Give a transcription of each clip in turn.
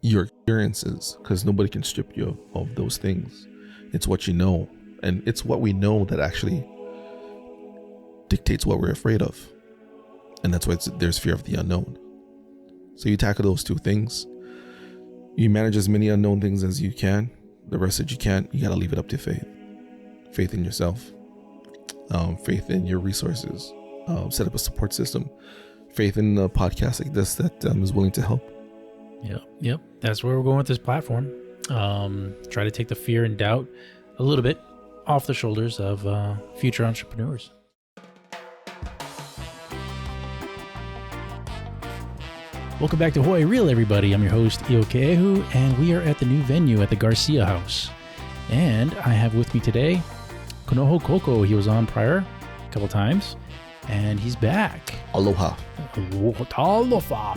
your experiences, because nobody can strip you of those things. It's what you know, and it's what we know that actually dictates what we're afraid of, and that's why there's fear of the unknown. So you tackle those two things. You manage as many unknown things as you can. The rest that you can't, you gotta leave it up to faith in yourself, faith in your resources, set up a support system, faith in a podcast like this that is willing to help. Yep. That's where we're going with this platform. Try to take the fear and doubt a little bit off the shoulders of future entrepreneurs. Welcome back to Hawaii Real, everybody. I'm your host, Iokeehu, and we are at the new venue at the Garcia House. And I have with me today Kanoho Koko. He was on prior a couple times, and he's back. Aloha. Aloha.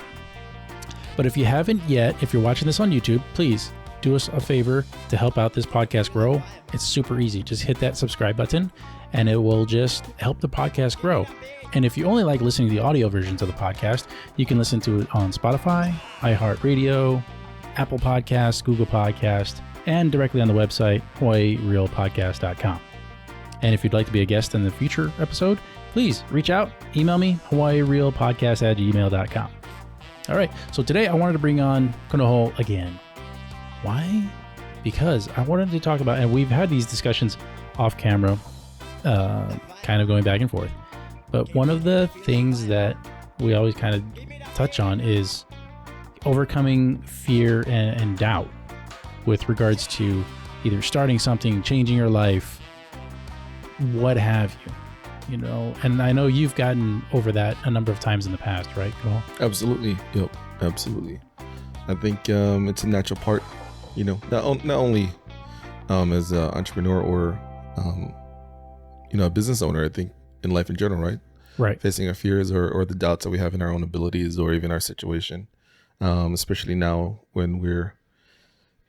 But if you haven't yet, if you're watching this on YouTube, please do us a favor to help out this podcast grow. It's super easy. Just hit that subscribe button, and it will just help the podcast grow. And if you only like listening to the audio versions of the podcast, you can listen to it on Spotify, iHeartRadio, Apple Podcasts, Google Podcasts, and directly on the website, hawaiirealpodcast.com. And if you'd like to be a guest in the future episode, please reach out, email me, hawaiirealpodcast@gmail.com. All right, so today I wanted to bring on Kanoho again. Why? Because I wanted to talk about, and we've had these discussions off camera, kind of going back and forth. But one of the things that we always kind of touch on is overcoming fear and doubt with regards to either starting something, changing your life, what have you, you know. And I know you've gotten over that a number of times in the past, right, Cole? Absolutely. Yep. Absolutely. I think it's a natural part, you know, not only as an entrepreneur or, a business owner, I think in life in general, right? Right. Facing our fears or the doubts that we have in our own abilities or even our situation, especially now when we're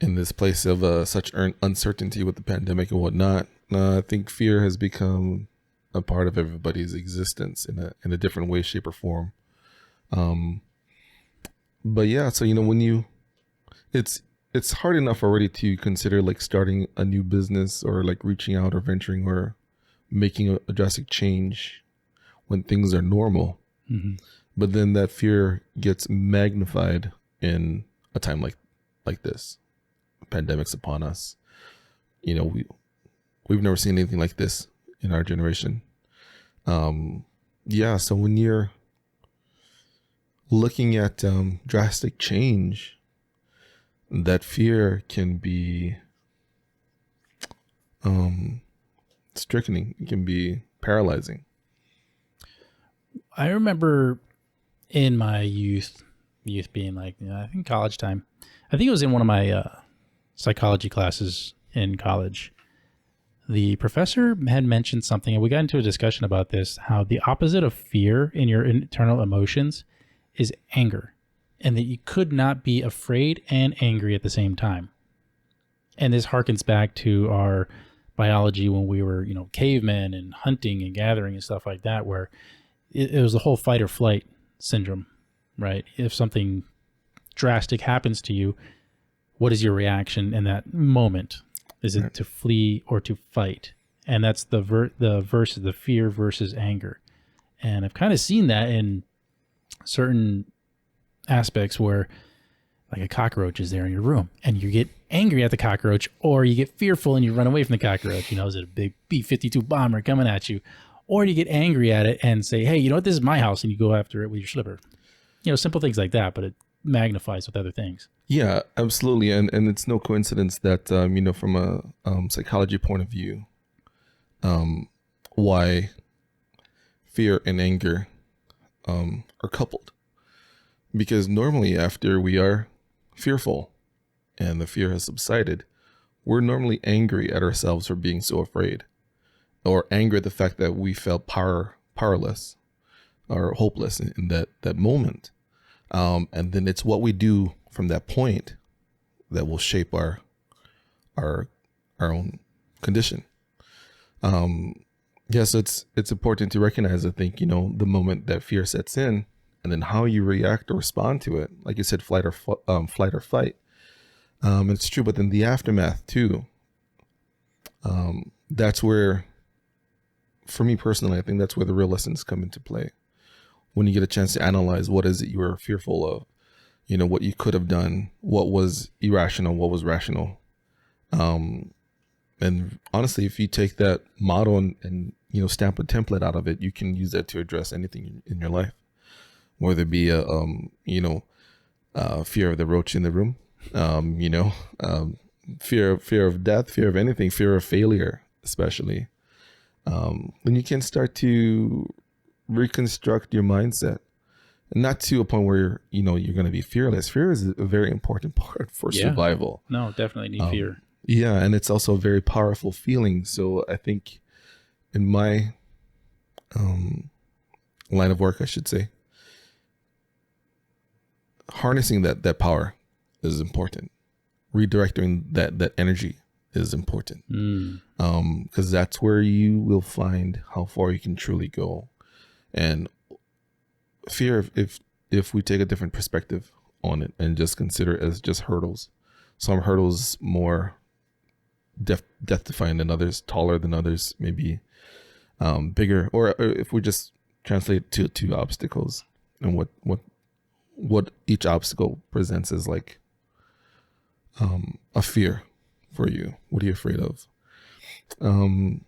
in this place of such uncertainty with the pandemic and whatnot. I think fear has become a part of everybody's existence in a different way, shape, or form. But yeah, so when it's hard enough already to consider like starting a new business or like reaching out or venturing or making a drastic change when things are normal. Mm-hmm. But then that fear gets magnified in a time like this. Pandemic's upon us. You know, we've never seen anything like this in our generation. So when you're looking at drastic change, that fear can be stricken. It can be paralyzing. I remember in my youth being like, I think college time. I think it was in one of my psychology classes in college. The professor had mentioned something, and we got into a discussion about this, how the opposite of fear in your internal emotions is anger, and that you could not be afraid and angry at the same time. And this harkens back to our biology when we were, cavemen and hunting and gathering and stuff like that, where it was the whole fight or flight syndrome, right? If something drastic happens to you, what is your reaction in that moment? Is it to flee or to fight? And that's the fear versus anger. And I've kind of seen that in certain aspects where like a cockroach is there in your room and you get angry at the cockroach, or you get fearful and you run away from the cockroach. Is it a big B-52 bomber coming at you? Or you get angry at it and say, hey, you know what, this is my house, and you go after it with your slipper. Simple things like that, but it magnifies with other things. Yeah, absolutely. And it's no coincidence that, from a psychology point of view, why fear and anger are coupled. Because normally after we are fearful and the fear has subsided, we're normally angry at ourselves for being so afraid, or angry at the fact that we felt powerless or hopeless in that moment. And then it's what we do from that point that will shape our own condition. So it's important to recognize, I think, the moment that fear sets in, and then how you react or respond to it. Like you said, flight or fight. It's true, but then the aftermath too. That's where, for me personally, I think that's where the real lessons come into play. When you get a chance to analyze what is it you were fearful of, what you could have done, what was irrational, what was rational. And honestly, if you take that model and stamp a template out of it, you can use that to address anything in your life, whether it be a fear of the roach in the room, fear of death, fear of anything, fear of failure, especially. Then you can start to reconstruct your mindset, and not to a point where you're going to be fearless. Fear is a very important part for survival. No, definitely need fear. Yeah, and it's also a very powerful feeling. So I think in my line of work, I should say, harnessing that power is important. Redirecting that energy is important, because that's where you will find how far you can truly go. And fear, if we take a different perspective on it and just consider it as just hurdles, some hurdles more death defying than others, taller than others, maybe bigger, or if we just translate to obstacles and what each obstacle presents as like a fear for you. What are you afraid of? And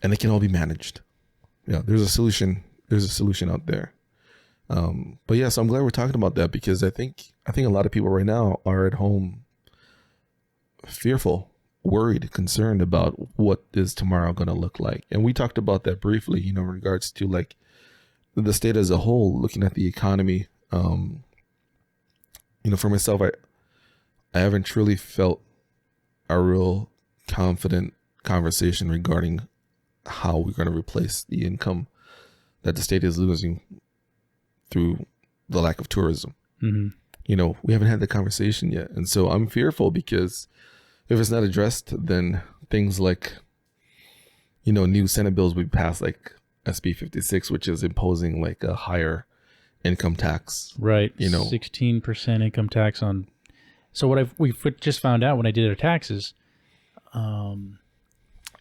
it can all be managed. Yeah, there's a solution. There's a solution out there. But yeah, so I'm glad we're talking about that, because I think a lot of people right now are at home fearful, worried, concerned about what is tomorrow going to look like. And we talked about that briefly, in regards to like the state as a whole, looking at the economy. For myself, I haven't truly felt a real confident conversation regarding how we're going to replace the income that the state is losing through the lack of tourism. Mm-hmm. We haven't had the conversation yet. And so I'm fearful, because if it's not addressed, then things like, new Senate bills will be passed, like SB 56, which is imposing like a higher income tax. Right. 16% income tax on. So what we just found out when I did our taxes,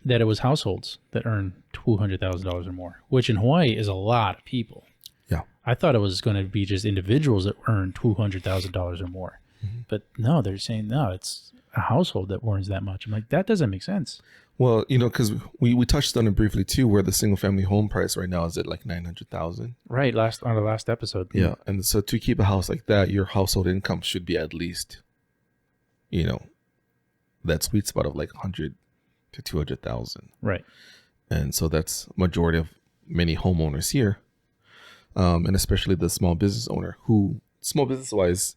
that it was households that earn $200,000 or more, which in Hawaii is a lot of people. Yeah. I thought it was going to be just individuals that earn $200,000 or more. Mm-hmm. But no, they're saying, no, it's a household that earns that much. I'm like, that doesn't make sense. Well, because we touched on it briefly too, where the single family home price right now is at like $900,000. Right. On the last episode. Yeah. And so to keep a house like that, your household income should be at least, that sweet spot of like 100 to 200,000. Right. And so that's majority of many homeowners here. And especially the small business owner, who, small business wise,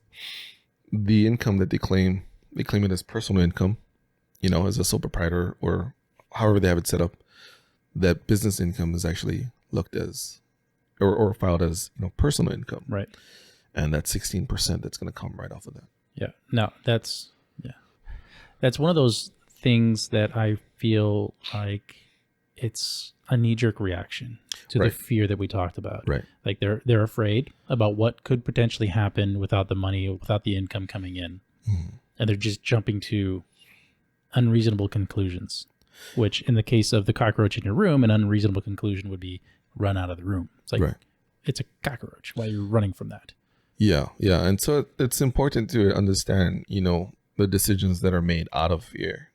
the income that they claim it as personal income, as a sole proprietor or however they have it set up. That business income is actually looked as or filed as, personal income. Right. And that's 16% that's going to come right off of that. Yeah. No, that's one of those things that I feel like it's a knee-jerk reaction to the fear that we talked about. Right. Like they're afraid about what could potentially happen without the money, without the income coming in. Mm-hmm. And they're just jumping to unreasonable conclusions, which in the case of the cockroach in your room, an unreasonable conclusion would be run out of the room. It's like, It's a cockroach. Why are you running from that? Yeah. Yeah. And so it's important to understand, the decisions that are made out of fear,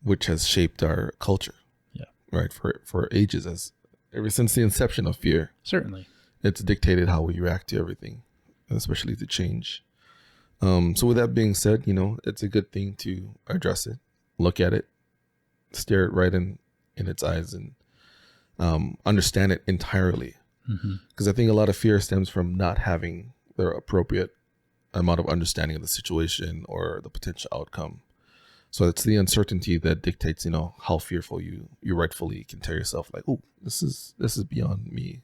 which has shaped our culture. Yeah. Right. For ages, ever since the inception of fear. Certainly. It's dictated how we react to everything, especially to change. So with that being said, it's a good thing to address it, look at it, stare it right in its eyes, and understand it entirely. Because I think a lot of fear stems from not having the appropriate amount of understanding of the situation or the potential outcome. So it's the uncertainty that dictates, how fearful you rightfully can tell yourself, like, oh, this is beyond me.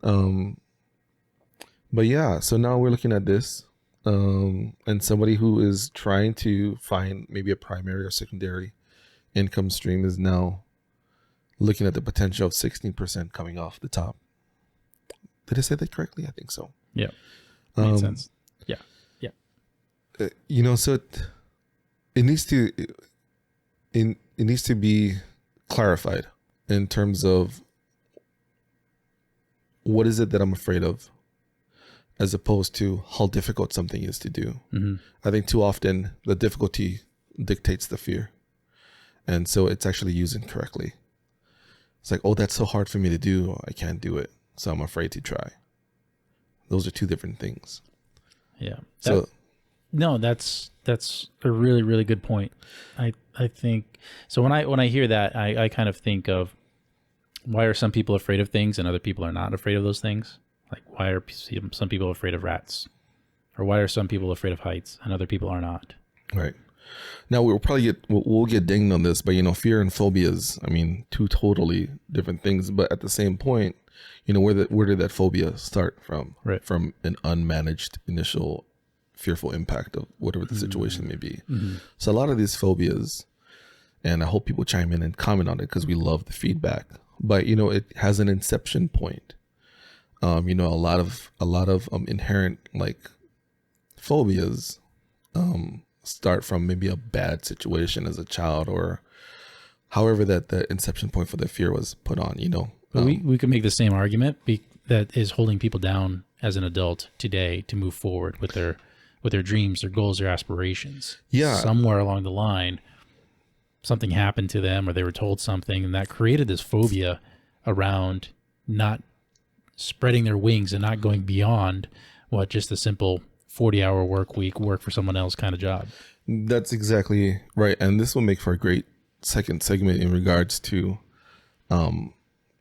But yeah, so now we're looking at this. And somebody who is trying to find maybe a primary or secondary income stream is now looking at the potential of 16% coming off the top. Did I say that correctly? I think so. Yeah. Makes sense. Yeah. Yeah. So it needs to it needs to be clarified in terms of what is it that I'm afraid of, as opposed to how difficult something is to do. Mm-hmm. I think too often the difficulty dictates the fear, and so it's actually used incorrectly. It's like, oh, that's so hard for me to do, I can't do it, so I'm afraid to try. Those are two different things. Yeah. That's a really, really good point. I think so. When I hear that, I kind of think of, why are some people afraid of things and other people are not afraid of those things? Like, why are some people afraid of rats, or why are some people afraid of heights and other people are not? right. Now we'll get dinged on this, but fear and phobias, I mean, two totally different things. But at the same point, where did that phobia start from? Right. From an unmanaged initial fearful impact of whatever the situation may be. Mm-hmm. So a lot of these phobias, and I hope people chime in and comment on it because we love the feedback. But it has an inception point. A lot of inherent like phobias start from maybe a bad situation as a child, or however that the inception point for the fear was put on. But we could make the same argument that is holding people down as an adult today to move forward with their dreams, their goals, their aspirations. Yeah. Somewhere along the line, something happened to them, or they were told something, and that created this phobia around not spreading their wings and not going beyond what just a simple 40-hour work week, work for someone else kind of job. That's exactly right. And this will make for a great second segment in regards to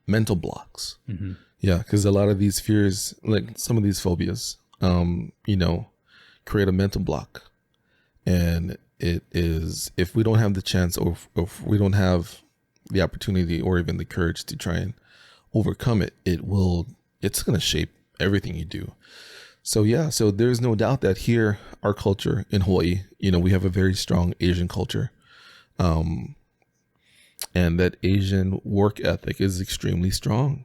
mental blocks. Mm-hmm. Yeah, because a lot of these fears, like some of these phobias, create a mental block. And it is, if we don't have the chance, or if we don't have the opportunity or even the courage to try and overcome it, it's going to shape everything you do. So so there's no doubt that here, our culture in Hawaii, we have a very strong Asian culture. And that Asian work ethic is extremely strong.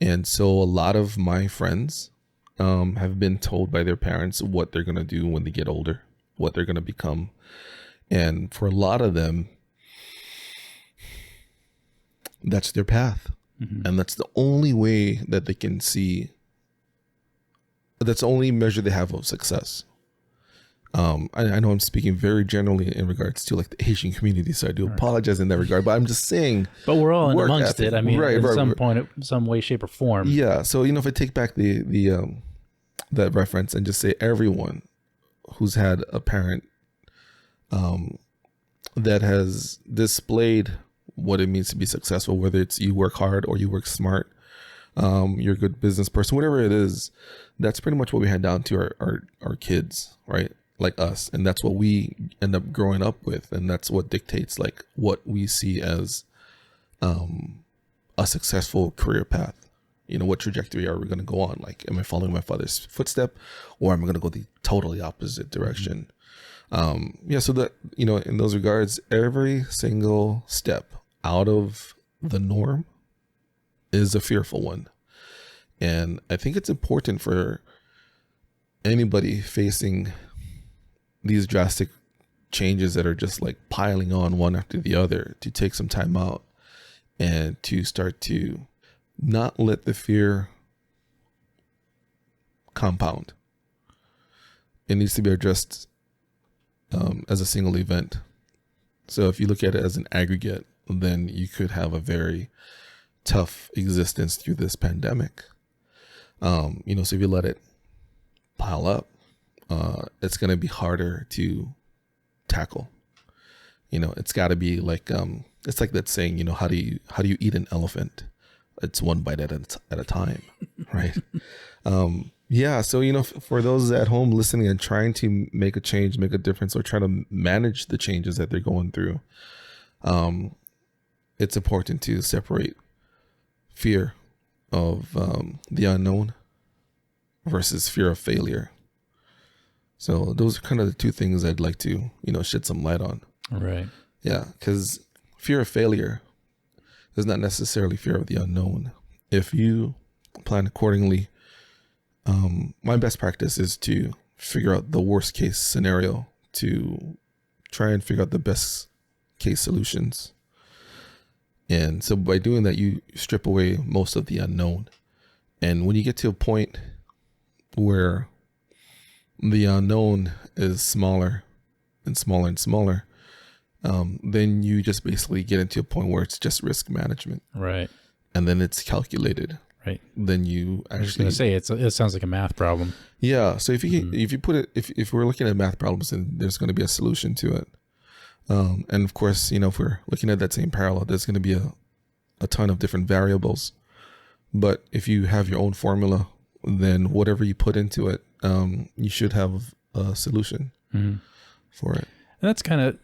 And so a lot of my friends have been told by their parents what they're going to do when they get older, what they're going to become. And for a lot of them, that's their path. Mm-hmm. And that's the only way that they can see. That's the only measure they have of success. I know I'm speaking very generally in regards to like the Asian community, so I do apologize in that regard, but I'm just saying. But we're all in amongst it. I mean, some point, some way, shape, or form. Yeah. So if I take back the that reference and just say everyone who's had a parent that has displayed what it means to be successful, whether it's you work hard or you work smart, you're a good business person, whatever it is, that's pretty much what we hand down to our kids, right? Like us. And that's what we end up growing up with. And that's what dictates like what we see as a successful career path. What trajectory are we going to go on? Like, am I following my father's footstep, or am I going to go the totally opposite direction? So that, in those regards, every single step out of the norm is a fearful one. And I think it's important for anybody facing these drastic changes that are just like piling on one after the other to take some time out and to start to not let the fear compound. It needs to be addressed as a single event. So if you look at it as an aggregate, then you could have a very tough existence through this pandemic. So if you let it pile up, it's going to be harder to tackle. It's got to be like, it's like that saying, how do you eat an elephant? It's one bite at a time, right? So, for those at home listening and trying to make a change, make a difference, or try to manage the changes that they're going through, it's important to separate fear of the unknown versus fear of failure. So those are kind of the two things I'd like to, shed some light on. Right. Yeah, because fear of failure is not necessarily fear of the unknown. If you plan accordingly, my best practice is to figure out the worst case scenario to try and figure out the best case solutions. And so by doing that, you strip away most of the unknown. And when you get to a point where the unknown is smaller and smaller and smaller, then you just basically get into a point where it's just risk management. Right. And then it's calculated. Right. Then you actually. I was going to say it sounds like a math problem. Yeah. So if you put it, if we're looking at math problems, then there's going to be a solution to it. And of course, if we're looking at that same parallel, there's going to be a ton of different variables. But if you have your own formula, then whatever you put into it, you should have a solution for it. And that's kind of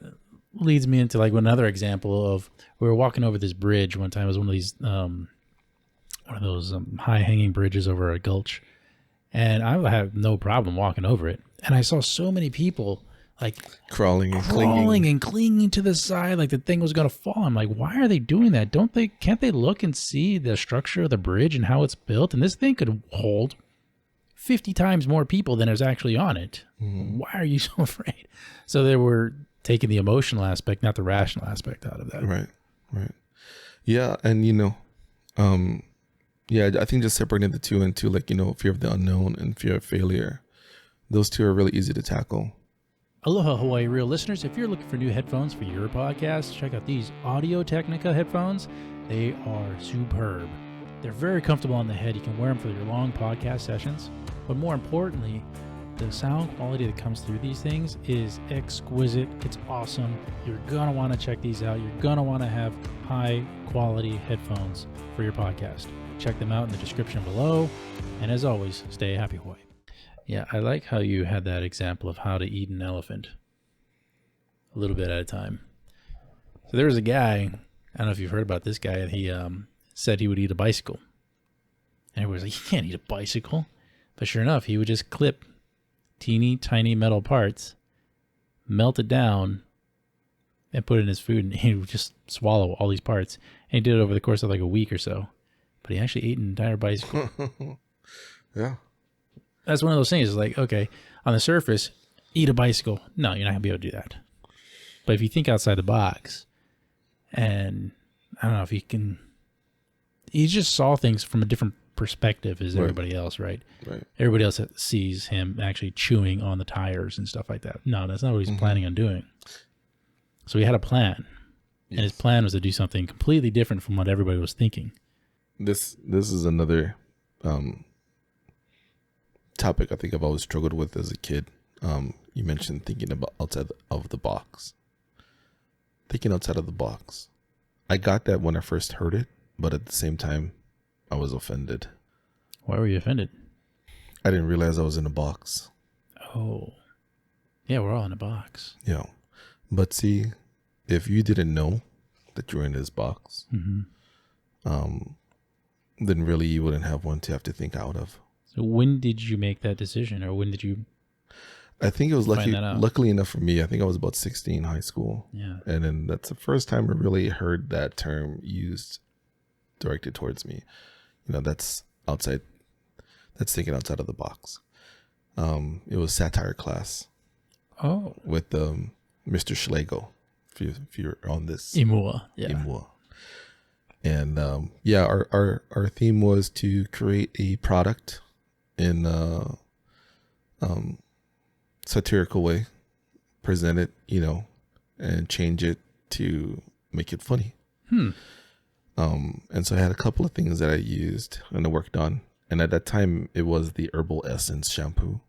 leads me into like another example of we were walking over this bridge one time. It was one of these one of those high hanging bridges over a gulch, and I had no problem walking over it. And I saw so many people like crawling and clinging to the side, like the thing was gonna fall. I'm like, why are they doing that? Can't they look and see the structure of the bridge and how it's built? And this thing could hold 50 times more people than is actually on it. Why are you so afraid? So they were taking the emotional aspect, not the rational aspect out of that. Right. Yeah, and I think just separating the two into like, fear of the unknown and fear of failure. Those two are really easy to tackle. Aloha Hawaii Real listeners, if you're looking for new headphones for your podcast, check out these Audio Technica headphones. They are superb. They're very comfortable on the head. You can wear them for your long podcast sessions. But more importantly, the sound quality that comes through these things is exquisite. It's awesome. You're going to want to check these out. You're going to want to have high quality headphones for your podcast. Check them out in the description below. And as always, stay happy, Hawaii. Yeah, I like how you had that example of how to eat an elephant a little bit at a time. So there was a guy, I don't know if you've heard about this guy, he said he would eat a bicycle. And everybody was like, you can't eat a bicycle. But sure enough, he would just clip teeny tiny metal parts, melt it down, and put it in his food, and he would just swallow all these parts. And he did it over the course of like a week or so. But he actually ate an entire bicycle. Yeah. That's one of those things. It's like, okay, on the surface, eat a bicycle. No, you're not going to be able to do that. But if you think outside the box, and I don't know if he just saw things from a different perspective as everybody else, right? Right. Everybody else sees him actually chewing on the tires and stuff like that. No, that's not what he's planning on doing. So he had a plan. Yes. And his plan was to do something completely different from what everybody was thinking. This is another topic I think I've always struggled with as a kid. You mentioned thinking about outside of the box. Thinking outside of the box. I got that when I first heard it, but at the same time, I was offended. Why were you offended? I didn't realize I was in a box. Oh. Yeah, we're all in a box. Yeah. But see, if you didn't know that you were in this box, then really you wouldn't have one to have to think out of. So when did you make that decision, or when did you? I think it was luckily enough for me. I think I was about 16 in high school. Yeah. And then that's the first time I really heard that term used directed towards me. That's outside. That's thinking outside of the box. It was satire class. Oh. With Mr. Schlegel, if you're on this. Imua. Yeah. Imua. And our theme was to create a product in a satirical way, present it, and change it to make it funny. And so I had a couple of things that I used and I worked on. And at that time, it was the Herbal Essence shampoo.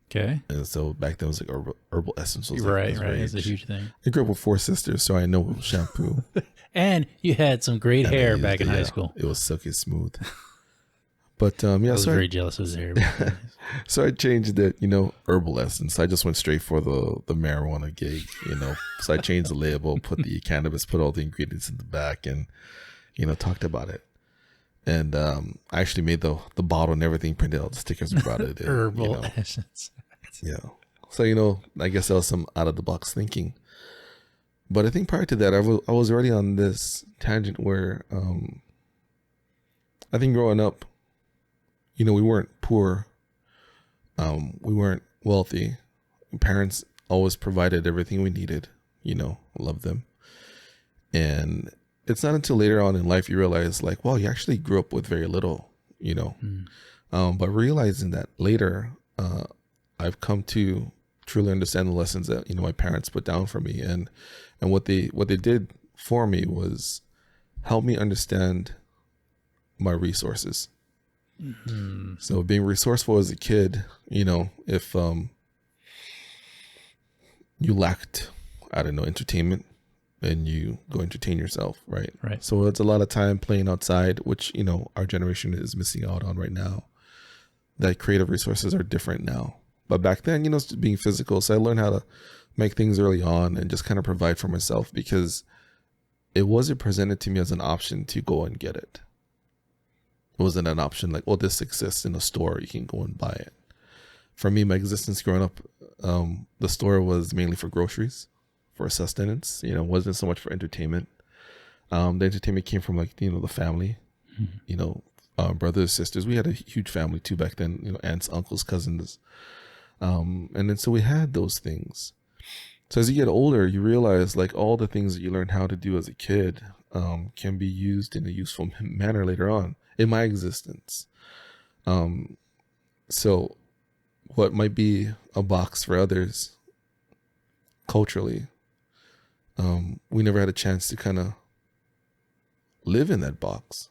Okay. And so back then, it was like Herbal Essence was right. It's a huge thing. I grew up with 4 sisters, so I know shampoo. And you had some great hair back in high school. It was silky smooth. But I was very jealous of his hair. So I changed it, Herbal Essence. I just went straight for the marijuana gig, So I changed the label, put the cannabis, put all the ingredients in the back, and talked about it. And I actually made the bottle and everything, printed out the stickers and brought it in. Herbal Essence. Yeah. So I guess that was some out of the box thinking. But I think prior to that, I was already on this tangent where I think growing up, we weren't poor. We weren't wealthy. Parents always provided everything we needed, love them. And it's not until later on in life you realize, like, wow, you actually grew up with very little, but realizing that later, I've come to truly understand the lessons that, my parents put down for me. And what they did for me was help me understand my resources. Mm-hmm. So being resourceful as a kid, if you lacked, I don't know, entertainment, and you go entertain yourself, right? Right. So it's a lot of time playing outside, which, our generation is missing out on right now. That creative resources are different now. But back then, it's just being physical. So I learned how to make things early on and just kind of provide for myself, because it wasn't presented to me as an option to go and get it. It wasn't an option like, well, this exists in a store, you can go and buy it. For me, my existence growing up, the store was mainly for groceries, for sustenance. It wasn't so much for entertainment. The entertainment came from, like, the family, brothers, sisters. We had a huge family too back then, aunts, uncles, cousins. And then so we had those things. So as you get older, you realize, like, all the things that you learned how to do as a kid can be used in a useful manner later on in my existence. So what might be a box for others culturally, we never had a chance to kind of live in that box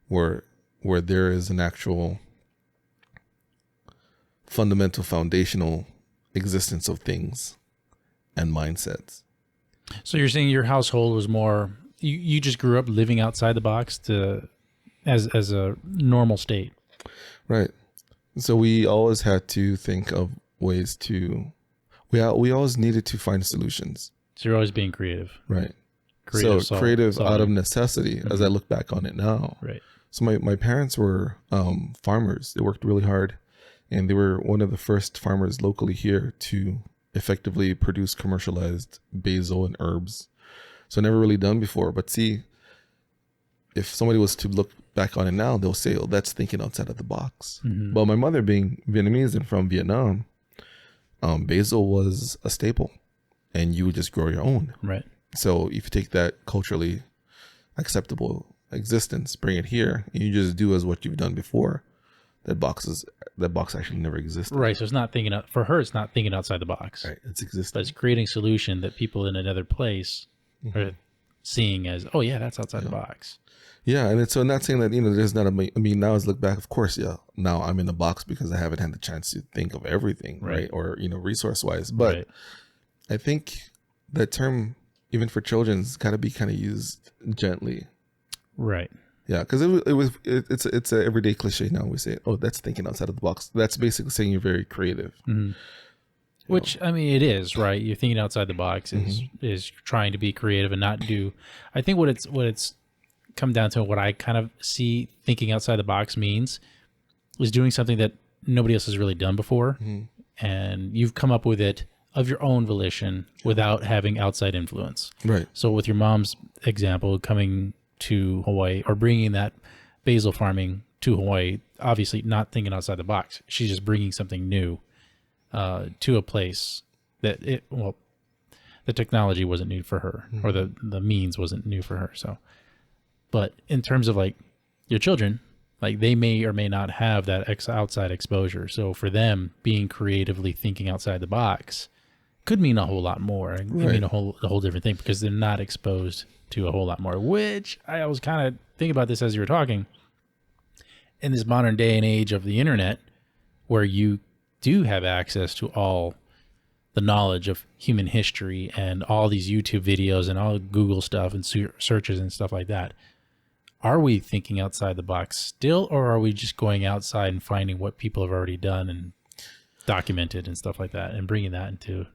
where there is an actual fundamental foundational existence of things and mindsets. So you're saying your household was more, you just grew up living outside the box as a normal state. Right. So we always had to think of ways to, we always needed to find solutions. So you're always being creative. Right. Creative creative out of solving. necessity, as I look back on it now. Right. So my parents were farmers. They worked really hard, and they were one of the first farmers locally here to effectively produce commercialized basil and herbs. So never really done before. But see, if somebody was to look back on it now, they'll say, oh, that's thinking outside of the box. Mm-hmm. But my mother being Vietnamese and from Vietnam, basil was a staple, and you would just grow your own. Right. So if you take that culturally acceptable existence, bring it here, and you just do as what you've done before, that box actually never existed. Right. So it's not thinking out, for her, it's not thinking outside the box. Right. It's existing. But it's creating solution that people in another place are seeing as, oh yeah, that's outside the box. Yeah, and so not saying that, there's not now as I look back, of course, yeah, now I'm in the box because I haven't had the chance to think of everything, right? Or, resource wise. But Right. I think that term, even for children's, got to be kind of used gently. Right. Yeah, because it's an everyday cliche now. We say, oh, that's thinking outside of the box. That's basically saying you're very creative. Mm-hmm. Which, I mean, it is, right? You're thinking outside the box is trying to be creative and not do, I think what it's come down to, what I kind of see thinking outside the box means is doing something that nobody else has really done before. And you've come up with it of your own volition without having outside influence. Right. So with your mom's example, coming to Hawaii or bringing that basil farming to Hawaii, obviously not thinking outside the box. She's just bringing something new to a place that the technology wasn't new for her, or the means wasn't new for her. So, but in terms of like your children, like they may or may not have that outside exposure. So for them, being creatively thinking outside the box could mean a whole lot more. It could mean a whole different thing, because they're not exposed to a whole lot more, which I was kind of thinking about this as you were talking. In this modern day and age of the internet, where you do have access to all the knowledge of human history and all these YouTube videos and all Google stuff and searches and stuff like that, are we thinking outside the box still, or are we just going outside and finding what people have already done and documented and stuff like that and bringing that into...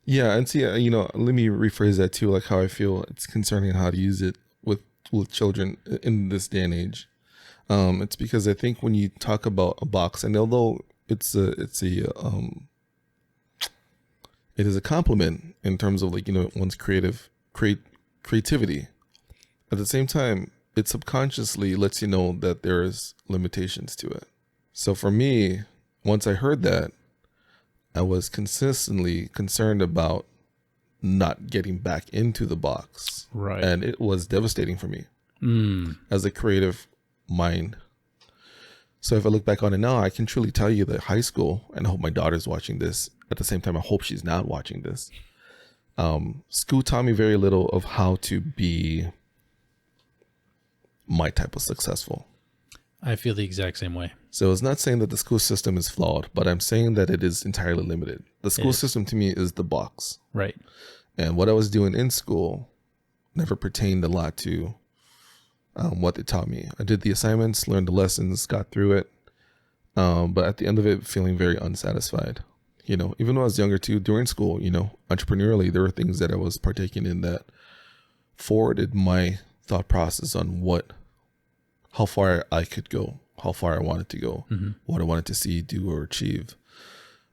Yeah, and see, let me rephrase that too, like how I feel it's concerning how to use it with children in this day and age. It's because I think when you talk about a box, and although it is a compliment in terms of, like, one's creativity, at the same time, it subconsciously lets you know that there's limitations to it. So for me, once I heard that, I was consistently concerned about not getting back into the box. Right. And it was devastating for me as a creative mind. So if I look back on it now, I can truly tell you that high school, and I hope my daughter's watching this. At the same time, I hope she's not watching this. School taught me very little of how to be my type of successful. I feel the exact same way. So it's not saying that the school system is flawed, but I'm saying that it is entirely limited. The school system to me is the box. Right. And what I was doing in school never pertained a lot to what they taught me. I did the assignments, learned the lessons, got through it. But at the end of it, feeling very unsatisfied. You know, even when I was younger too, during school, you know, entrepreneurially, there were things that I was partaking in that forwarded my thought process on how far I could go, how far I wanted to go, what I wanted to see, do, or achieve.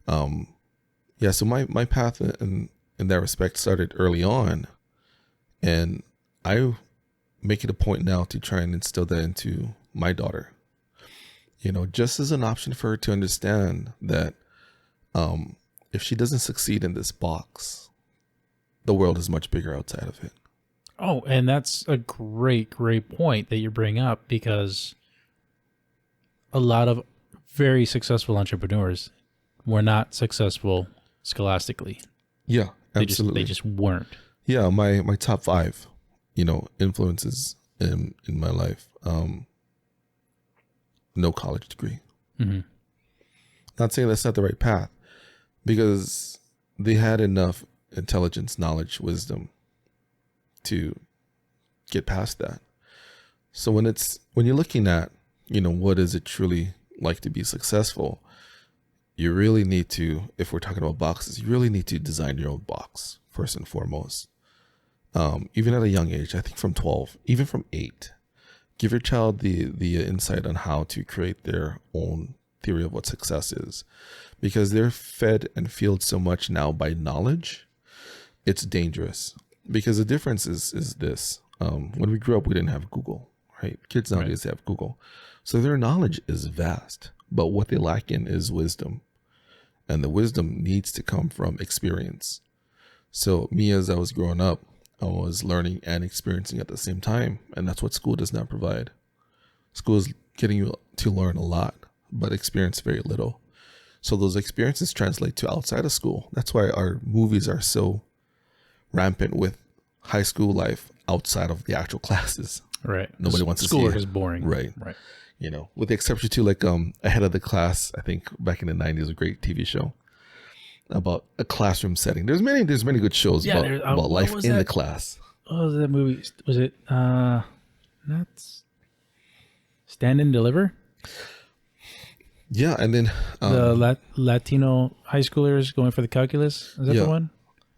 So my path in that respect started early on, and I make it a point now to try and instill that into my daughter, you know, just as an option for her to understand that if she doesn't succeed in this box, the world is much bigger outside of it. Oh, and that's a great point that you bring up, because a lot of very successful entrepreneurs were not successful scholastically. Yeah, absolutely. They just weren't. Yeah, my top 5, you know, influences in my life. No college degree. Not saying that's not the right path, because they had enough intelligence, knowledge, wisdom to get past that. So when you're looking at, you know, what is it truly like to be successful, you really need to, if we're talking about boxes, you really need to design your own box first and foremost. Even at a young age, I think from 12, even from 8, give your child the insight on how to create their own theory of what success is, because they're fed and fueled so much now by knowledge. It's dangerous, because the difference is this. When we grew up, we didn't have Google, right? Kids nowadays have Google. So their knowledge is vast, but what they lack in is wisdom. And the wisdom needs to come from experience. So me, as I was growing up, I was learning and experiencing at the same time. And that's what school does not provide. School is getting you to learn a lot, but experience very little. So those experiences translate to outside of school. That's why our movies are so rampant with high school life outside of the actual classes. Right. Nobody wants to see schoolwork is boring. Right. Right. You know, with the exception to like Ahead of the Class, I think back in the 90s, a great TV show about a classroom setting. There's many good shows about life in the class. What was that movie? Was it that's Stand and Deliver? Yeah, and then the Latino high schoolers going for the calculus. Is that the one?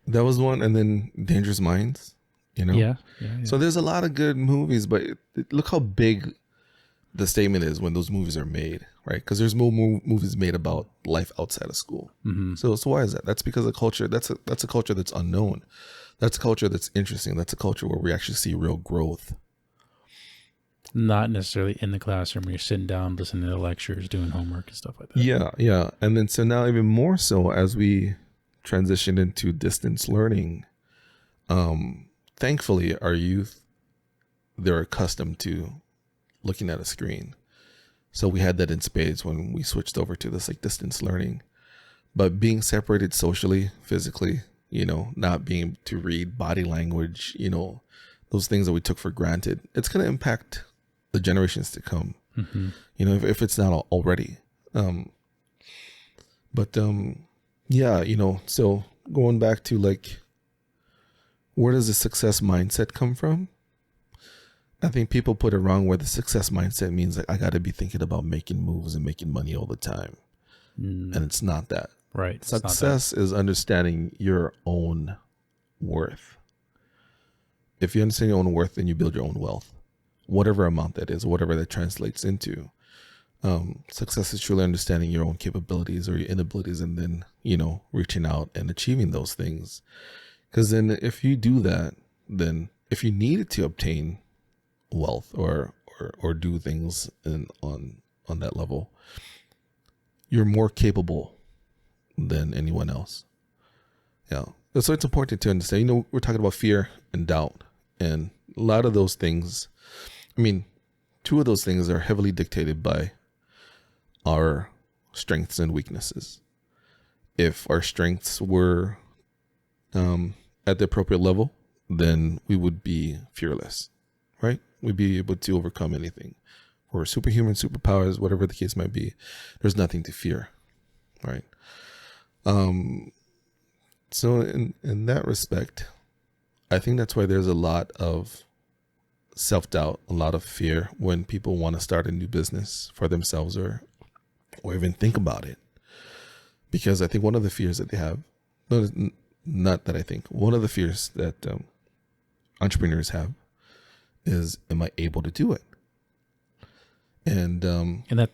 That was one, and then Dangerous Minds. You know, yeah. So there's a lot of good movies, but look how big the statement is when those movies are made, right? Because there's more movies made about life outside of school. So why is that? That's because a culture that's a culture that's unknown. That's a culture that's interesting. That's a culture where we actually see real growth. Not necessarily in the classroom where you're sitting down, listening to the lectures, doing homework and stuff like that. Yeah. And then so now even more so as we transition into distance learning, thankfully our youth, they're accustomed to looking at a screen. So we had that in spades when we switched over to this like distance learning. But being separated socially, physically, you know, not being able to read body language, you know, those things that we took for granted, it's going to impact the generations to come, you know, if it's not already. Yeah, you know, so going back to like, where does the success mindset come from? I think people put it wrong where the success mindset means like, I got to be thinking about making moves and making money all the time. And it's not that. Right. Success is understanding your own worth. If you understand your own worth, then you build your own wealth, whatever amount that is, whatever that translates into. Success is truly understanding your own capabilities or your inabilities, and then, you know, reaching out and achieving those things. Because then if you do that, then if you needed to obtain wealth or do things on that level, you're more capable than anyone else. Yeah. So it's important to understand, we're talking about fear and doubt, and a lot of those things, I mean, two of those things are heavily dictated by our strengths and weaknesses. If our strengths were at the appropriate level, then we would be fearless, right? We'd be able to overcome anything. Or superhuman, superpowers, whatever the case might be. There's nothing to fear, right? So in that respect, I think that's why there's a lot of self-doubt, a lot of fear when people want to start a new business for themselves or even think about it. Because I think one of the fears that they have, not that I think, one of the fears that entrepreneurs have is, am I able to do it? And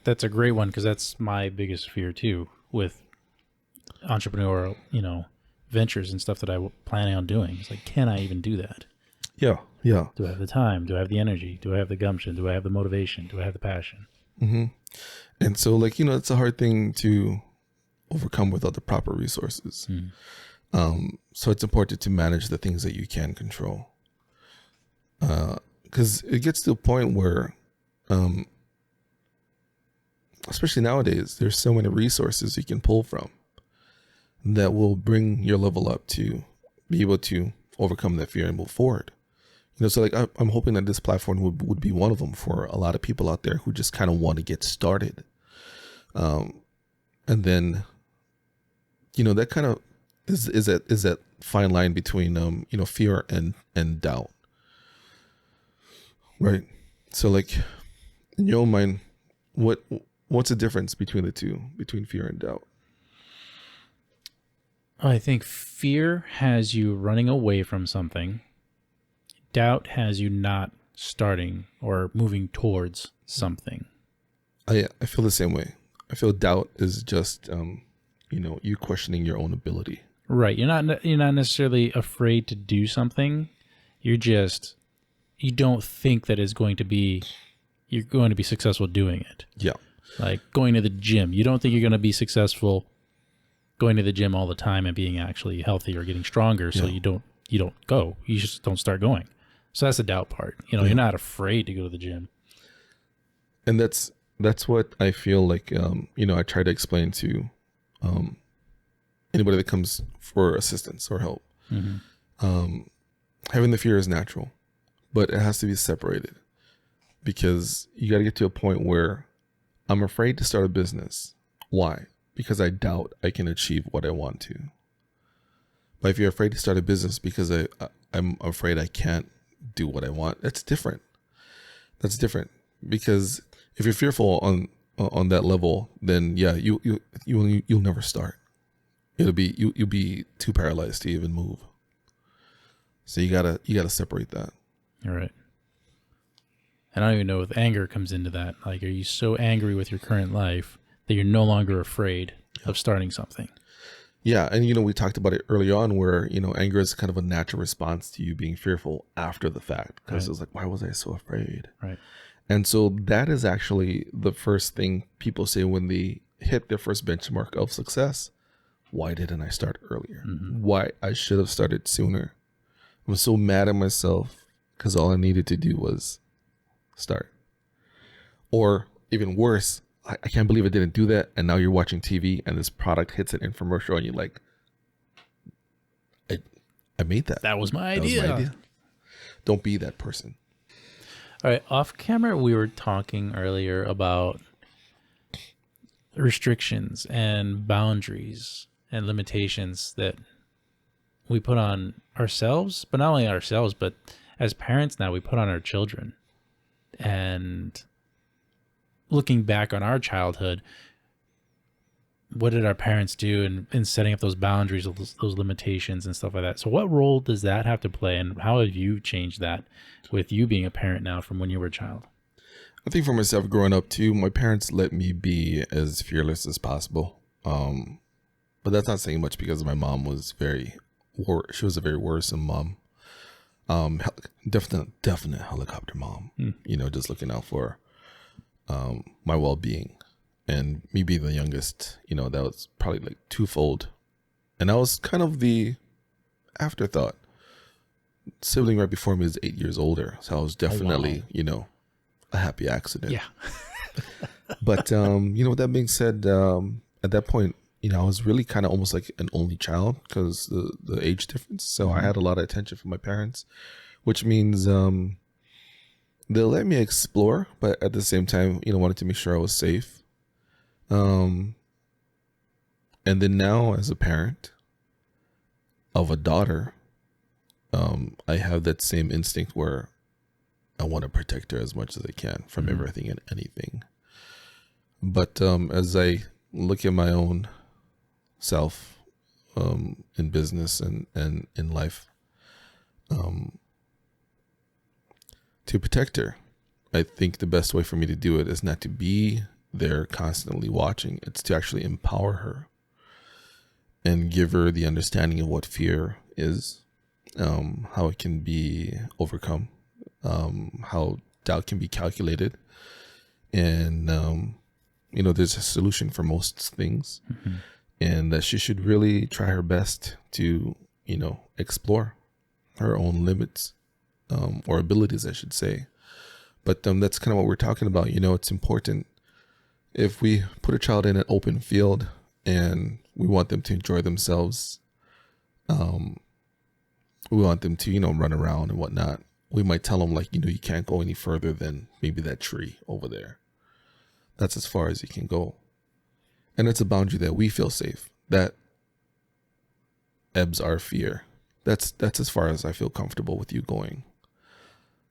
that's a great one, because that's my biggest fear too with entrepreneurial, ventures and stuff that I planning on doing. It's like, can I even do that? Yeah. Do I have the time? Do I have the energy? Do I have the gumption? Do I have the motivation? Do I have the passion? Mm-hmm. And so, it's a hard thing to overcome without the proper resources. So it's important to manage the things that you can control. Because it gets to a point where, especially nowadays, there's so many resources you can pull from that will bring your level up to be able to overcome that fear and move forward. So I'm hoping that this platform would be one of them for a lot of people out there who just kind of want to get started. And then, that kind of is that fine line between, fear and doubt. Right. So in your own mind, what's the difference between the two, between fear and doubt? I think fear has you running away from something. Doubt has you not starting or moving towards something. I feel the same way. I feel doubt is just, you questioning your own ability. Right. You're not necessarily afraid to do something. You don't think that you're going to be successful doing it. Yeah. Like going to the gym. You don't think you're going to be successful going to the gym all the time and being actually healthy or getting stronger. So you don't go. You just don't start going. So that's the doubt part. You're not afraid to go to the gym. And that's what I feel like, I try to explain to anybody that comes for assistance or help. Mm-hmm. Having the fear is natural, but it has to be separated, because you got to get to a point where I'm afraid to start a business. Why? Because I doubt I can achieve what I want to. But if you're afraid to start a business because I'm afraid I can't do what I want, that's different. That's different, because if you're fearful on that level, then you'll never start. You'll be too paralyzed to even move. So you gotta separate that. All right. And I don't even know if anger comes into that. Like, are you so angry with your current life that you're no longer afraid of starting something? Yeah. And, we talked about it early on where, anger is kind of a natural response to you being fearful after the fact, because it's like, why was I so afraid? Right. And so that is actually the first thing people say when they hit their first benchmark of success. Why didn't I start earlier? Mm-hmm. Why I should have started sooner. I'm so mad at myself because all I needed to do was start. Or even worse, I can't believe I didn't do that. And now you're watching TV and this product hits an infomercial and you're like, I made that. That was my idea. Don't be that person. All right. Off camera, we were talking earlier about restrictions and boundaries and limitations that we put on ourselves, but not only ourselves, but as parents now we put on our children. And looking back on our childhood, what did our parents do in setting up those boundaries, those limitations and stuff like that? So what role does that have to play, and how have you changed that with you being a parent now from when you were a child? I think for myself, growing up too, my parents let me be as fearless as possible. But that's not saying much, because my mom was she was a very worrisome mom. Definite helicopter mom, just looking out for my well-being. And me being the youngest, that was probably like twofold. And I was kind of the afterthought. Sibling right before me is 8 years older, so I was definitely, a happy accident. Yeah. But with that being said, at that point, I was really kind of almost like an only child because the age difference. So I had a lot of attention from my parents, which means they'll let me explore, but at the same time, wanted to make sure I was safe. And then now, as a parent of a daughter, I have that same instinct where I want to protect her as much as I can from everything and anything. But as I look at my own self in business and in life, to protect her, I think the best way for me to do it is not to be there constantly watching. It's to actually empower her and give her the understanding of what fear is, how it can be overcome, how doubt can be calculated, and there's a solution for most things, and that she should really try her best to explore her own limits, or abilities, I should say. But that's kind of what we're talking about. It's important if we put a child in an open field and we want them to enjoy themselves. We want them to, run around and whatnot. We might tell them you can't go any further than maybe that tree over there. That's as far as you can go. And it's a boundary that we feel safe. That ebbs our fear. That's as far as I feel comfortable with you going.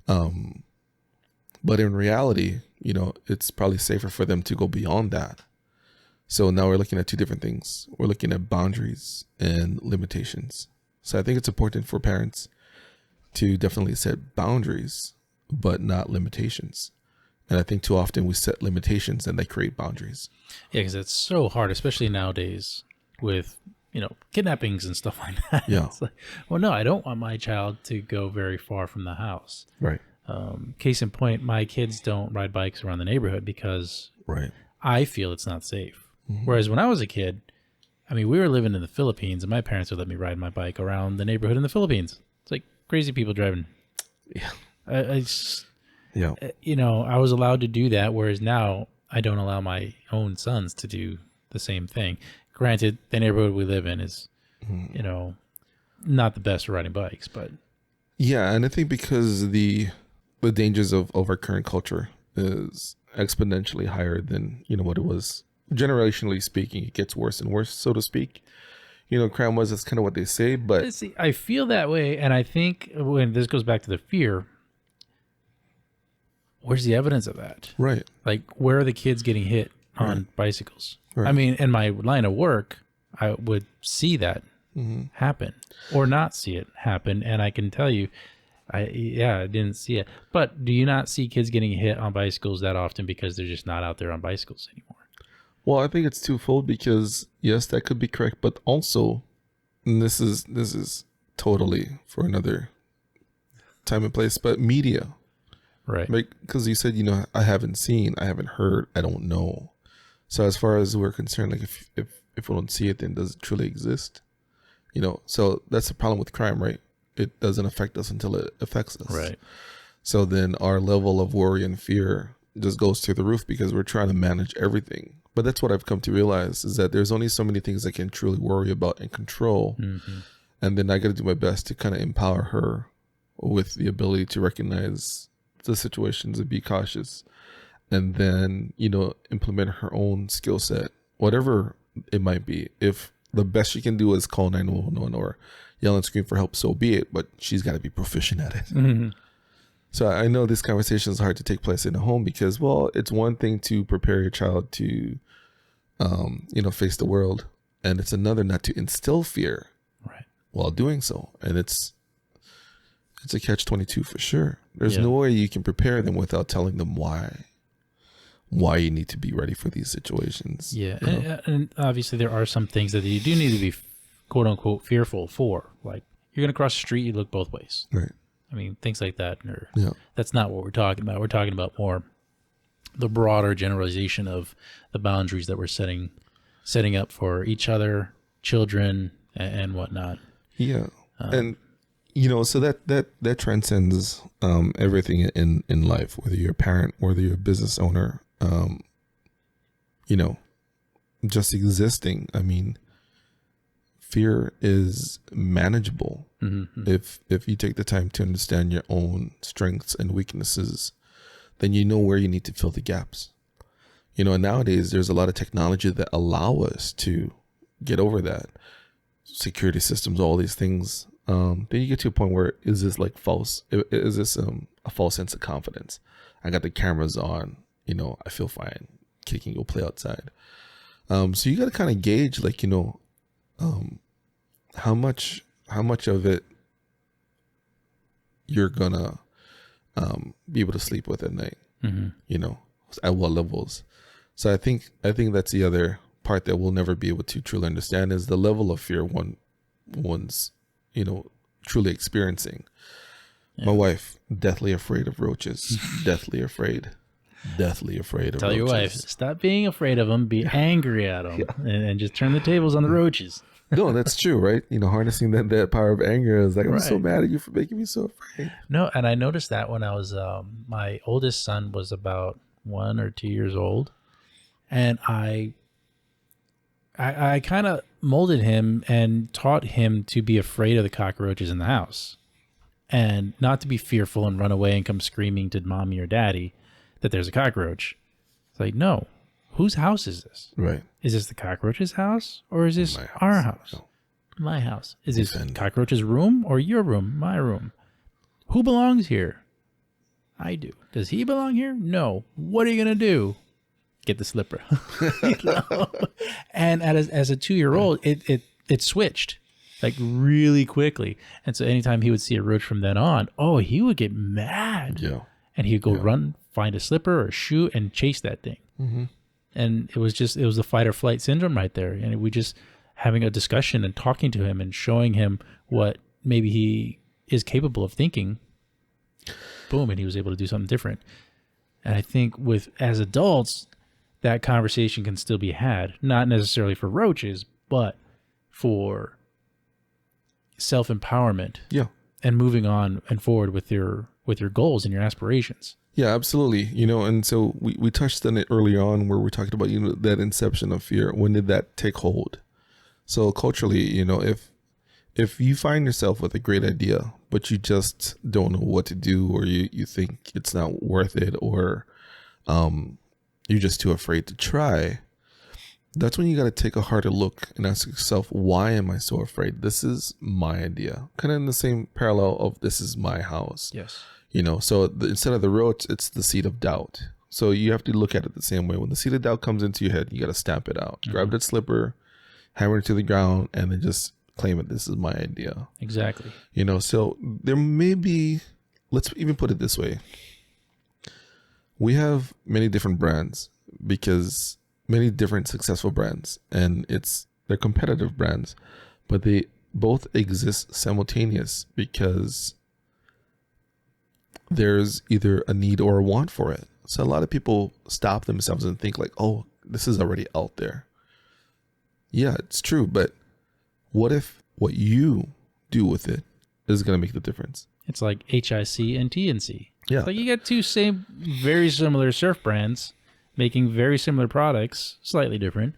But in reality, it's probably safer for them to go beyond that. So now we're looking at two different things. We're looking at boundaries and limitations. So I think it's important for parents to definitely set boundaries, but not limitations. And I think too often we set limitations and they create boundaries. Yeah, because it's so hard, especially nowadays with, kidnappings and stuff like that. Yeah. It's like, well, no, I don't want my child to go very far from the house. Right. Case in point, my kids don't ride bikes around the neighborhood because I feel it's not safe. Whereas when I was a kid, we were living in the Philippines and my parents would let me ride my bike around the neighborhood in the Philippines. It's like crazy people driving. Yeah. I was allowed to do that, whereas now I don't allow my own sons to do the same thing. Granted, the neighborhood we live in is, not the best for riding bikes, but yeah, and I think because the dangers of our current culture is exponentially higher than what it was. Generationally speaking, it gets worse and worse, so to speak. Crime was, that's kind of what they say, but see, I feel that way, and I think when this goes back to the fear, where's the evidence of that? Right. Like, where are the kids getting hit on bicycles? Right. In my line of work, I would see that happen or not see it happen, and I can tell you, I didn't see it. But do you not see kids getting hit on bicycles that often because they're just not out there on bicycles anymore? Well, I think it's twofold because yes, that could be correct, but also, and this is totally for another time and place, but media, right? Because you said I haven't seen, I haven't heard, I don't know. So as far as we're concerned, if we don't see it, then does it truly exist? So that's the problem with crime, right? It doesn't affect us until it affects us, right? So then our level of worry and fear just goes through the roof because we're trying to manage everything. But that's what I've come to realize is that there's only so many things I can truly worry about and control. And then I got to do my best to kind of empower her with the ability to recognize the situations and be cautious. And then, implement her own skill set, whatever it might be. If the best she can do is call 911 or yell and scream for help, so be it. But she's got to be proficient at it. So I know this conversation is hard to take place in a home because, well, it's one thing to prepare your child to, face the world, and it's another not to instill fear, right, while doing so. And it's a catch-22 for sure. There's no way you can prepare them without telling them why you need to be ready for these situations. Yeah, and obviously there are some things that you do need to be quote unquote fearful for. Like you're going to cross the street, you look both ways. Right. Things like that. That's not what we're talking about. We're talking about more the broader generalization of the boundaries that we're setting up for each other, children, and whatnot. Yeah. And so that transcends everything in life, whether you're a parent, whether you're a business owner, just existing. I mean, fear is manageable if you take the time to understand your own strengths and weaknesses. Then you know where you need to fill the gaps. And nowadays there's a lot of technology that allow us to get over that. Security systems, all these things. Then you get to a point where, is this like false? Is this a false sense of confidence? I got the cameras on, I feel fine. Kid can go play outside. So you got to kind of gauge, like, how much of it you're gonna be able to sleep with at night. At what levels. So I think that's the other part that we'll never be able to truly understand, is the level of fear one's truly experiencing. My wife, deathly afraid of roaches. deathly afraid of roaches. Tell your wife, stop being afraid of them, be angry at them, and just turn the tables on the roaches. No, that's true, right? Harnessing that power of anger is like, I'm so mad at you for making me so afraid. No, and I noticed that when I was, my oldest son was about 1 or 2 years old, and I kind of molded him and taught him to be afraid of the cockroaches in the house, and not to be fearful and run away and come screaming to mommy or daddy that there's a cockroach. It's like, no, whose house is this? Right. Is this the cockroach's house, or is this our house? No. My house. Is this cockroach's room or your room? My room. Who belongs here? I do. Does he belong here? No. What are you going to do? Get the slipper. And as a 2-year-old, it switched like really quickly. And so anytime he would see a roach from then on, he would get mad. Yeah. And he'd go run, find a slipper or a shoe and chase that thing. Mm-hmm. And it was the fight or flight syndrome right there. And we just having a discussion and talking to him and showing him what maybe he is capable of thinking. Boom. And he was able to do something different. And I think as adults, that conversation can still be had, not necessarily for roaches, but for self-empowerment. Yeah. And moving on and forward with your goals and your aspirations. Yeah, absolutely. And so we touched on it early on, where we talked about, that inception of fear. When did that take hold? So culturally, if you find yourself with a great idea, but you just don't know what to do, or you think it's not worth it, or you're just too afraid to try, that's when you got to take a harder look and ask yourself, why am I so afraid? This is my idea. Kind of in the same parallel of, this is my house. Yes. So instead of the roach, it's the seed of doubt. So you have to look at it the same way. When the seed of doubt comes into your head, you got to stamp it out. Mm-hmm. Grab that slipper, hammer it to the ground, and then just claim it. This is my idea. Exactly. So there may be, let's even put it this way. We have many different brands, because many different successful brands, and they're competitive brands, but they both exist simultaneous because there's either a need or a want for it. So a lot of people stop themselves and think like, oh, this is already out there. Yeah, it's true. But what if what you do with it is going to make the difference? It's like HIC and TNC. Yeah. It's like you get two very similar surf brands making very similar products, slightly different,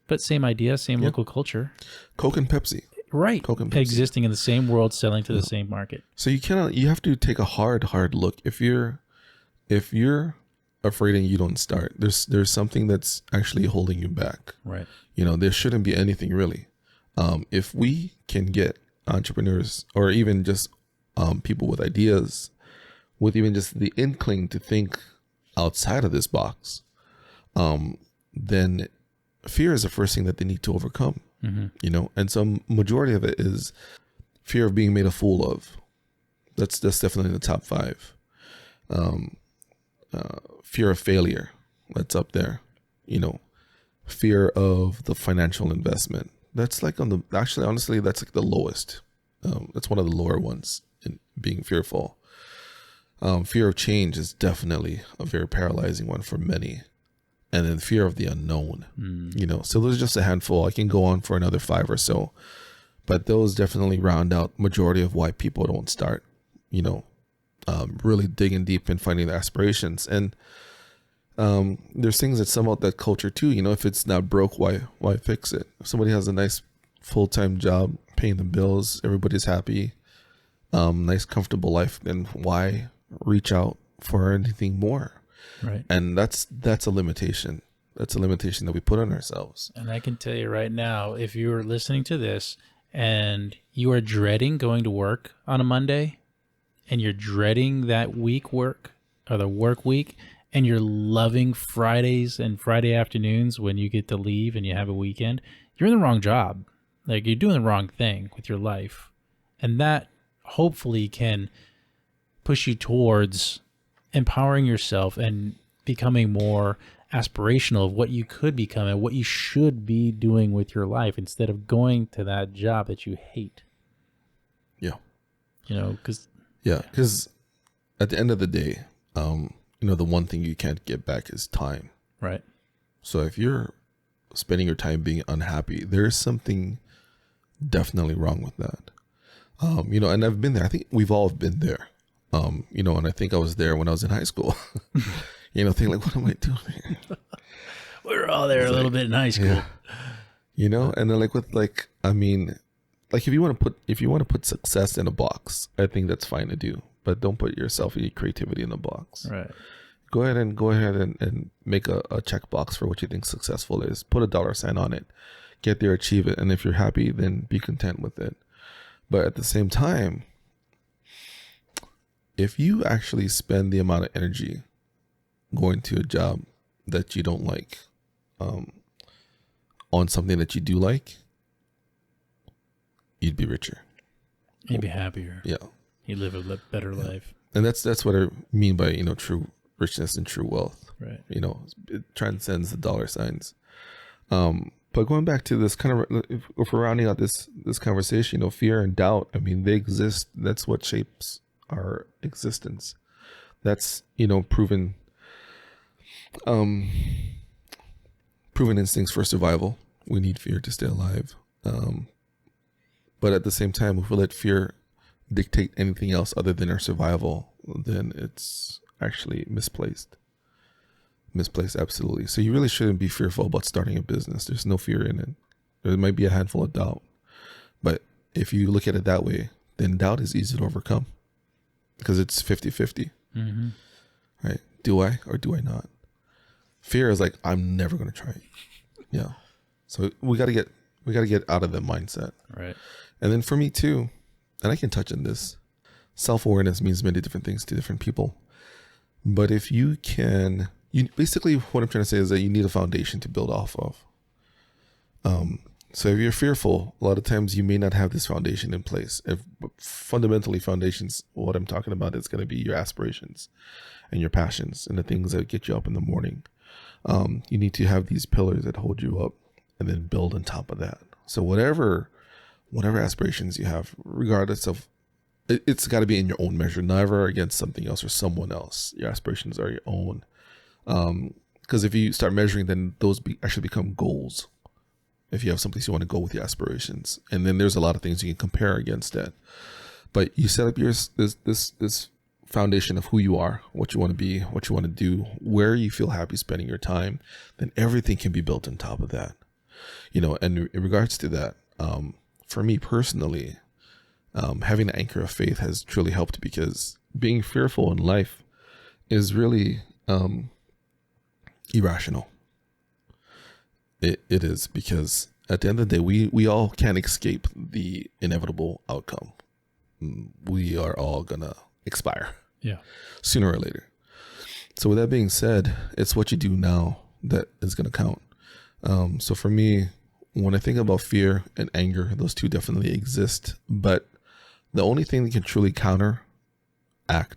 but same idea, same local culture. Coke and Pepsi. Right. Coke and Pepsi. Existing in the same world, selling to the same market. So you have to take a hard look. If you're afraid and you don't start, there's something that's actually holding you back. Right. There shouldn't be anything really. If we can get entrepreneurs, or even just people with ideas, with even just the inkling to think outside of this box, then fear is the first thing that they need to overcome. Mm-hmm. And some majority of it is fear of being made a fool of. That's definitely in the top 5. Fear of failure, that's up there. Fear of the financial investment, that's like honestly, that's like the lowest. That's one of the lower ones in being fearful. Fear of change is definitely a very paralyzing one for many. And then fear of the unknown, so there's just a handful. I can go on for another 5 or so, but those definitely round out majority of why people don't start, really digging deep and finding their aspirations. And there's things that sum out that culture too. If it's not broke, why fix it? If somebody has a nice full-time job, paying the bills, everybody's happy, nice comfortable life, then why reach out for anything more? Right. And that's a limitation. That's a limitation that we put on ourselves. And I can tell you right now, if you're listening to this and you are dreading going to work on a Monday, and you're dreading that week work or the work week, and you're loving Fridays and Friday afternoons when you get to leave and you have a weekend, you're in the wrong job. Like, you're doing the wrong thing with your life. And that hopefully can push you towards empowering yourself and becoming more aspirational of what you could become and what you should be doing with your life instead of going to that job that you hate. Yeah. Because at the end of the day, the one thing you can't get back is time. Right. So if you're spending your time being unhappy, there's something definitely wrong with that. And I've been there. I think we've all been there. And I think I was there when I was in high school, thinking like, what am I doing here? We were all there a little bit in high school, and then if you want to put success in a box, I think that's fine to do, but don't put yourself and your creativity in a box. Right. Go ahead and make a checkbox for what you think successful is. Put a $sign on it, get there, achieve it. And if you're happy, then be content with it. But at the same time, if you actually spend the amount of energy going to a job that you don't like, on something that you do like, you'd be richer. You'd be happier. Yeah. You'd live a better life. And that's what I mean by, true richness and true wealth. Right. It transcends the $signs. But going back to this kind of, if we're rounding out this conversation, fear and doubt, they exist. That's what shapes our existence. That's proven instincts for survival. We need fear to stay alive, but at the same time, if we let fear dictate anything else other than our survival, then it's actually misplaced, absolutely. So you really shouldn't be fearful about starting a business. There's no fear in it. There might be a handful of doubt, but if you look at it that way, then doubt is easy to overcome. Because it's 50-50, right? Do I or do I not? Fear is like, I'm never going to try it. Yeah. So we got to get out of that mindset. Right. And then for me too, and I can touch on this, self-awareness means many different things to different people. But if you basically what I'm trying to say is that you need a foundation to build off of. So if you're fearful, a lot of times you may not have this foundation in place. Fundamentally, foundations, what I'm talking about is going to be your aspirations and your passions and the things that get you up in the morning. You need to have these pillars that hold you up and then build on top of that. So whatever aspirations you have, regardless of, it's got to be in your own measure, never against something else or someone else. Your aspirations are your own. Because if you start measuring, then those actually become goals. If you have someplace you want to go with your aspirations, and then there's a lot of things you can compare against that. But you set up this foundation of who you are, what you want to be, what you want to do, where you feel happy spending your time, then everything can be built on top of that. And in regards to that, for me personally, having an anchor of faith has truly helped, because being fearful in life is really irrational. It is, because at the end of the day, we all can't escape the inevitable outcome. We are all gonna expire. Yeah. Sooner or later. So with that being said, it's what you do now that is gonna count. So for me, when I think about fear and anger, those two definitely exist, but the only thing that can truly counteract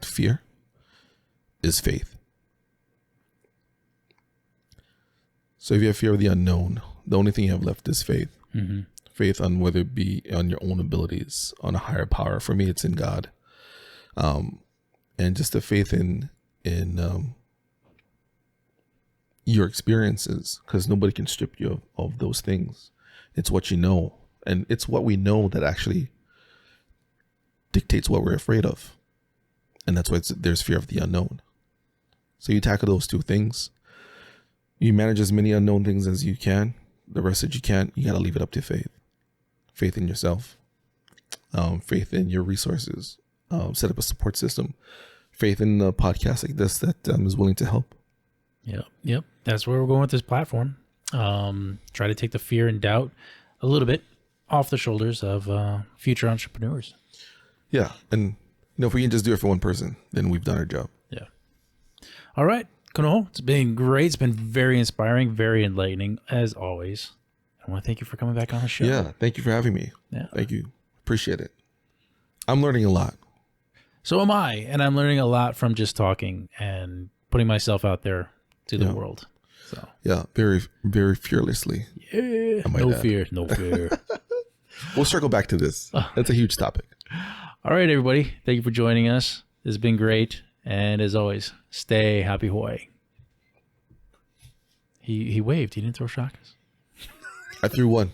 fear is faith. So if you have fear of the unknown, the only thing you have left is faith. Mm-hmm. Faith on whether it be on your own abilities, on a higher power. For me, it's in God. and just the faith in your experiences, because nobody can strip you of those things. It's what you know, and it's what we know that actually dictates what we're afraid of, and that's why there's fear of the unknown. So you tackle those two things. You manage as many unknown things as you can. The rest that you can't, you got to leave it up to faith in yourself, faith in your resources, set up a support system, faith in a podcast like this that is willing to help. Yep. That's where we're going with this platform. Try to take the fear and doubt a little bit off the shoulders of future entrepreneurs. Yeah, and if we can just do it for one person, then we've done our job. Yeah. All right, Kanoho, it's been great. It's been very inspiring, very enlightening, as always. I want to thank you for coming back on the show. Yeah, thank you for having me. Yeah. Thank you. Appreciate it. I'm learning a lot. So am I, and I'm learning a lot from just talking and putting myself out there to the world. So yeah, very, very fearlessly. Yeah, no fear. We'll circle back to this. That's a huge topic. All right, everybody. Thank you for joining us. This has been great. And as always, stay happy Hawaii. He waved. He didn't throw shakas. I threw one.